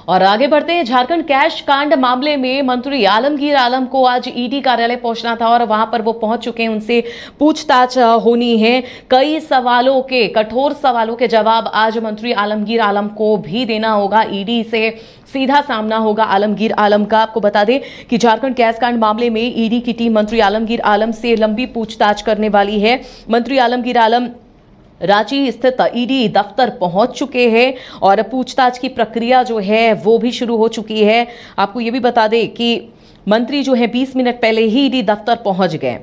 और आगे बढ़ते हैं। झारखंड कैश कांड मामले में मंत्री आलमगीर आलम को आज ईडी कार्यालय पहुंचना था और वहां पर वो पहुंच चुके हैं। उनसे पूछताछ होनी है। कई सवालों के, कठोर सवालों के जवाब आज मंत्री आलमगीर आलम को भी देना होगा। ईडी से सीधा सामना होगा आलमगीर आलम का। आपको बता दें कि झारखंड कैश कांड मामले में ईडी की टीम मंत्री आलमगीर आलम से लंबी पूछताछ करने वाली है। मंत्री आलमगीर आलम रांची स्थित ईडी दफ्तर पहुंच चुके हैं और पूछताछ की प्रक्रिया जो है वो भी शुरू हो चुकी है। आपको ये भी बता दें कि मंत्री जो है 20 मिनट पहले ही ईडी दफ्तर पहुंच गए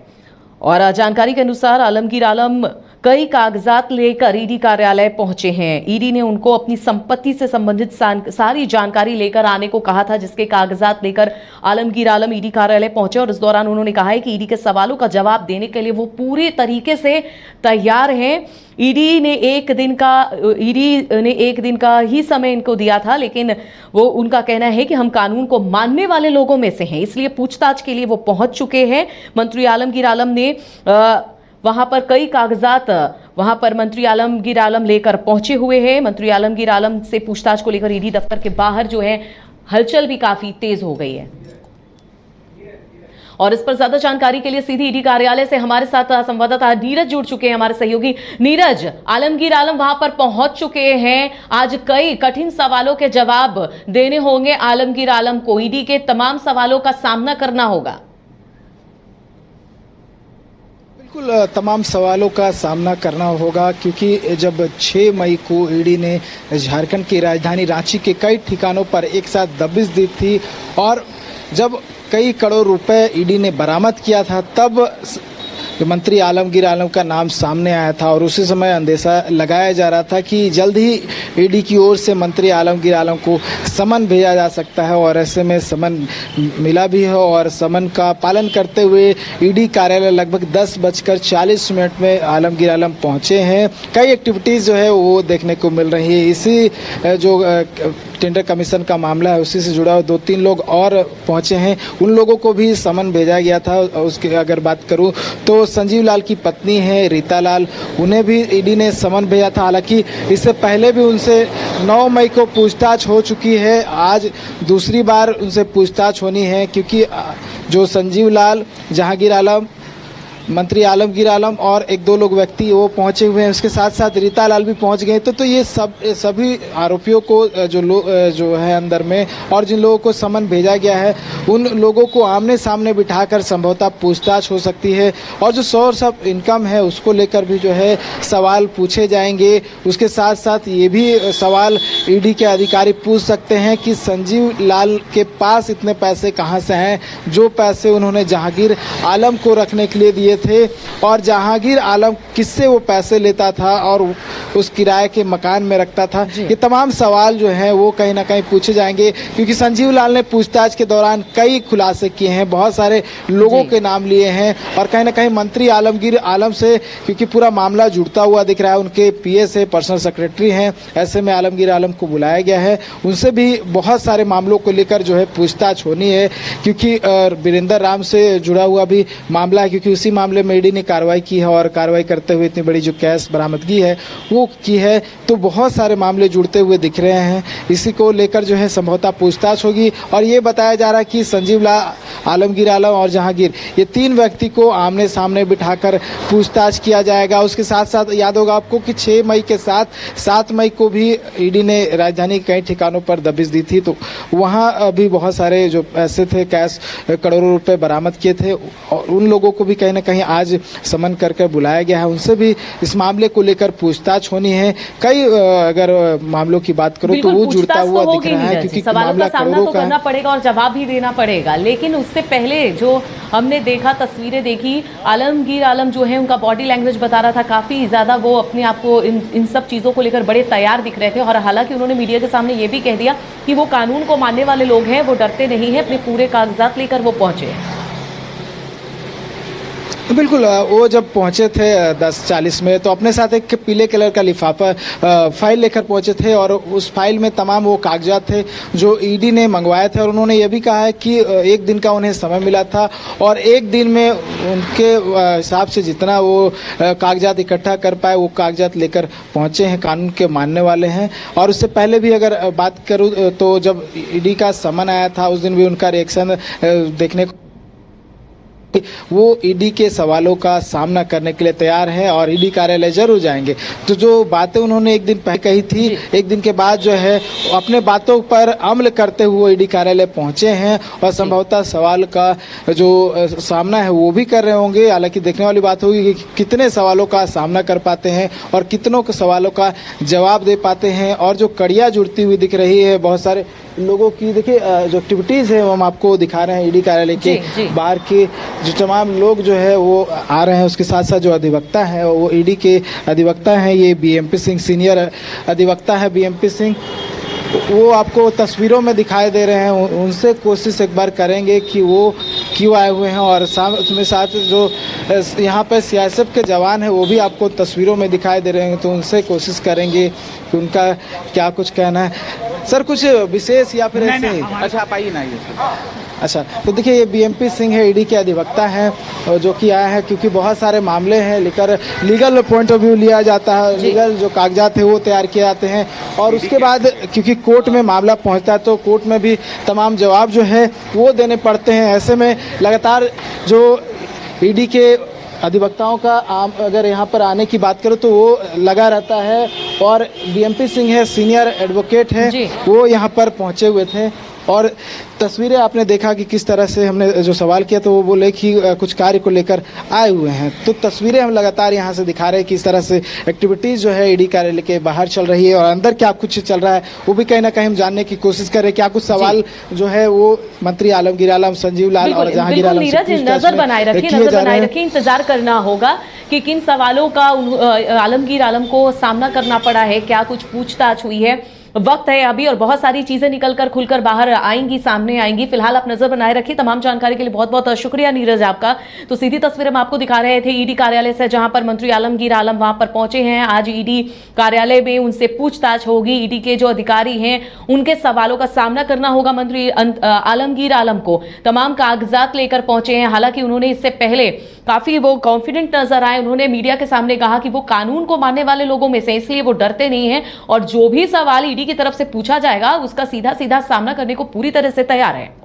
और जानकारी के अनुसार आलमगीर आलम कई कागजात लेकर ईडी कार्यालय पहुंचे हैं। ईडी ने उनको अपनी संपत्ति से संबंधित सारी जानकारी लेकर आने को कहा था, जिसके कागजात लेकर आलमगीर आलम ईडी कार्यालय पहुंचे और इस दौरान उन्होंने कहा है कि ईडी के सवालों का जवाब देने के लिए वो पूरी तरीके से तैयार हैं। ईडी ने एक दिन का ही समय इनको दिया था, लेकिन वो उनका कहना है कि हम कानून को मानने वाले लोगों में से हैं, इसलिए पूछताछ के लिए वो पहुंच चुके हैं। मंत्री आलमगीर आलम ने वहां पर कई कागजात वहां पर मंत्री आलमगीर आलम लेकर पहुंचे हुए हैं। मंत्री आलमगीर आलम से पूछताछ को लेकर ईडी दफ्तर के बाहर जो है हलचल भी काफी तेज हो गई है। और इस पर ज्यादा जानकारी के लिए सीधी ईडी कार्यालय से हमारे साथ संवाददाता नीरज जुड़ चुके हैं, हमारे सहयोगी। नीरज, आलमगीर आलम वहां पर पहुंच चुके हैं। आज कई कठिन सवालों के जवाब देने होंगे आलमगीर आलम को। ईडी के तमाम सवालों का सामना करना होगा। बिल्कुल, तमाम सवालों का सामना करना होगा, क्योंकि जब 6 मई को ईडी ने झारखंड की राजधानी रांची के कई ठिकानों पर एक साथ दबिश दी थी और जब कई करोड़ रुपए ईडी ने बरामद किया था, तब मंत्री आलमगीर आलम का नाम सामने आया था और उसी समय अंदेशा लगाया जा रहा था कि जल्द ही ईडी की ओर से मंत्री आलमगीर आलम को समन भेजा जा सकता है और ऐसे में समन मिला भी है और समन का पालन करते हुए ईडी कार्यालय लगभग 10:40 में आलमगीर आलम पहुंचे हैं। कई एक्टिविटीज़ जो है वो देखने को मिल रही है। इसी जो टेंडर कमीशन का मामला है उसी से जुड़ा हुआ 2-3 लोग और पहुंचे हैं, उन लोगों को भी समन भेजा गया था। उसकी अगर बात करूं तो संजीव लाल की पत्नी है रीता लाल, उन्हें भी ईडी ने समन भेजा था। हालांकि इससे पहले भी उनसे 9 मई को पूछताछ हो चुकी है। आज दूसरी बार उनसे पूछताछ होनी है, क्योंकि जो संजीव लाल, जहांगीर आलम, मंत्री आलमगीर आलम और 1-2 लोग व्यक्ति वो पहुंचे हुए हैं। उसके साथ साथ रीता लाल भी पहुंच गए। तो ये सभी आरोपियों को जो है अंदर में और जिन लोगों को समन भेजा गया है उन लोगों को आमने सामने बिठाकर संभवतः पूछताछ हो सकती है और जो सोर्स ऑफ इनकम है उसको लेकर भी जो है सवाल पूछे जाएंगे। उसके साथ साथ ये भी सवाल ईडी के अधिकारी पूछ सकते हैं कि संजीव लाल के पास इतने पैसे कहाँ से हैं, जो पैसे उन्होंने जहांगीर आलम को रखने के लिए दिए थे और जहांगीर आलम किससे वो पैसे लेता था और उस किराए के मकान में रखता था। ये तमाम सवाल जो हैं वो कहीं ना कहीं पूछे जाएंगे, क्योंकि संजीव लाल ने पूछताछ के दौरान कई खुलासे किए हैं, बहुत सारे लोगों के नाम लिए हैं और कहीं ना कहीं मंत्री आलमगीर आलम से, क्योंकि पूरा मामला जुड़ता हुआ दिख रहा है, उनके पीएस है, पर्सनल सेक्रेटरी हैं, ऐसे में आलमगीर आलम को बुलाया गया है। उनसे भी बहुत सारे मामलों को लेकर जो है पूछताछ होनी है, क्योंकि वीरेंद्र राम से जुड़ा हुआ भी मामला है, क्योंकि उसी मामले में ईडी ने कार्रवाई की है और कार्रवाई करते हुए इतनी बड़ी जो कैश बरामदगी है वो की है। तो बहुत सारे मामले जुड़ते हुए दिख रहे हैं, इसी को लेकर जो है संभवतः पूछताछ होगी। और ये बताया जा रहा है कि संजीव लाल, आलमगीर आलम और जहांगीर, ये 3 व्यक्ति को आमने सामने बिठाकर पूछताछ किया जाएगा। उसके साथ साथ याद होगा आपको कि 6 मई के साथ 7 मई को भी ईडी ने राजधानी के कई ठिकानों पर दबिश दी थी, तो वहाँ भी बहुत सारे जो पैसे थे, कैश करोड़ों रुपए बरामद किए थे और उन लोगों को भी कहीं ना कहीं आज समन करके बुलाया गया है। उनसे भी इस मामले को लेकर पूछताछ होनी है। कई अगर मामलों की बात करूं तो वो जुड़ता हुआ दिख रहा है, क्योंकि मामला करोड़ों का करना पड़ेगा और जवाब भी देना पड़ेगा। लेकिन उससे पहले जो हमने देखा, तस्वीरें देखी, आलमगीर आलम जो है उनका बॉडी लैंग्वेज बता रहा था काफी ज्यादा वो अपने आप को इन सब चीजों को लेकर बड़े तैयार दिख रहे थे और हालांकि उन्होंने मीडिया के सामने ये भी कह दिया कि वो कानून को मानने वाले लोग हैं, वो डरते नहीं है, अपने पूरे कागजात लेकर वो पहुंचे। बिल्कुल वो जब पहुंचे थे 10:40 में तो अपने साथ एक पीले कलर का लिफाफा फाइल लेकर पहुंचे थे और उस फाइल में तमाम वो कागजात थे जो ईडी ने मंगवाए थे और उन्होंने ये भी कहा है कि एक दिन का उन्हें समय मिला था और एक दिन में उनके हिसाब से जितना वो कागजात इकट्ठा कर पाए वो कागजात लेकर पहुंचे हैं, कानून के मानने वाले हैं। और उससे पहले भी अगर बात करूं तो जब ईडी का समन आया था उस दिन भी उनका रिएक्शन देखने को वो ईडी के सवालों का सामना करने के लिए तैयार है और ईडी कार्यालय जरूर जाएंगे। तो जो बातें उन्होंने एक दिन पहले कही थी, एक दिन के बाद जो है अपने बातों पर अमल करते हुए ईडी कार्यालय पहुंचे हैं और संभवतः सवाल का जो सामना है वो भी कर रहे होंगे। हालांकि देखने वाली बात होगी कि कितने सवालों का सामना कर पाते हैं और कितनों के सवालों का जवाब दे पाते हैं। और जो कड़ियाँ जुड़ती हुई दिख रही है बहुत सारे लोगों की, देखिए जो एक्टिविटीज है वो हम आपको दिखा रहे हैं ईडी कार्यालय के बाहर के जो तमाम लोग जो है वो आ रहे हैं। उसके साथ साथ जो अधिवक्ता है वो ईडी के अधिवक्ता हैं, ये बीएमपी सिंह सीनियर अधिवक्ता है बीएमपी सिंह, वो आपको तस्वीरों में दिखाई दे रहे हैं। उनसे कोशिश एक बार करेंगे कि वो क्यों आए हुए हैं और उसमें साथ जो यहाँ पर सीआईएसएफ के जवान हैं वो भी आपको तस्वीरों में दिखाई दे रहे हैं, तो उनसे कोशिश करेंगे कि उनका क्या कुछ कहना है। सर कुछ विशेष या फिर ऐसे? अच्छा आप आइए ना, आइए। अच्छा तो देखिए ये बीएमपी सिंह है, ईडी के अधिवक्ता हैं जो कि आए हैं क्योंकि बहुत सारे मामले हैं लेकर लीगल पॉइंट ऑफ व्यू लिया जाता है, लीगल जो कागजात है वो तैयार किए जाते हैं और उसके बाद क्योंकि कोर्ट में मामला पहुंचता है तो कोर्ट में भी तमाम जवाब जो है वो देने पड़ते हैं। ऐसे में लगातार जो ईडी के अधिवक्ताओं का अगर यहाँ पर आने की बात करो तो वो लगा रहता है और बीएमपी सिंह है, सीनियर एडवोकेट है, वो यहाँ पर पहुँचे हुए थे। और तस्वीरें आपने देखा कि किस तरह से हमने जो सवाल किया तो वो बोले कि कुछ कार्य को लेकर आए हुए हैं। तो तस्वीरें हम लगातार यहाँ से दिखा रहे हैं कि इस तरह से एक्टिविटीज़ जो है ईडी कार्यालय के बाहर चल रही है और अंदर क्या कुछ चल रहा है वो भी कहीं ना कहीं हम जानने की कोशिश कर रहे हैं। क्या कुछ सवाल जो है वो मंत्री आलमगीर आलम, संजीव लाल और जहांगीर आलम नजर बनाए रखिए, इंतजार करना होगा कि किन सवालों का आलमगीर आलम को सामना करना पड़ा है, क्या कुछ पूछताछ हुई है। वक्त है अभी और बहुत सारी चीजें निकलकर खुलकर बाहर आएंगी, सामने आएंगी। फिलहाल आप नजर बनाए रखिए। तमाम जानकारी के लिए बहुत बहुत शुक्रिया नीरज आपका। तो सीधी तस्वीर हम आपको दिखा रहे थे ईडी कार्यालय से, जहां पर मंत्री आलमगीर आलम वहां पर पहुंचे हैं। आज ईडी कार्यालय में उनसे पूछताछ होगी। ईडी के जो अधिकारी हैं उनके सवालों का सामना करना होगा मंत्री आलमगीर आलम को। तमाम कागजात लेकर पहुंचे हैं। हालांकि उन्होंने इससे पहले काफी वो कॉन्फिडेंट नजर आए। उन्होंने मीडिया के सामने कहा कि वो कानून को मानने वाले लोगों में से, इसलिए वो डरते नहीं है और जो भी सवाल ईडी की तरफ से पूछा जाएगा उसका सीधा सीधा सामना करने को पूरी तरह से तैयार है।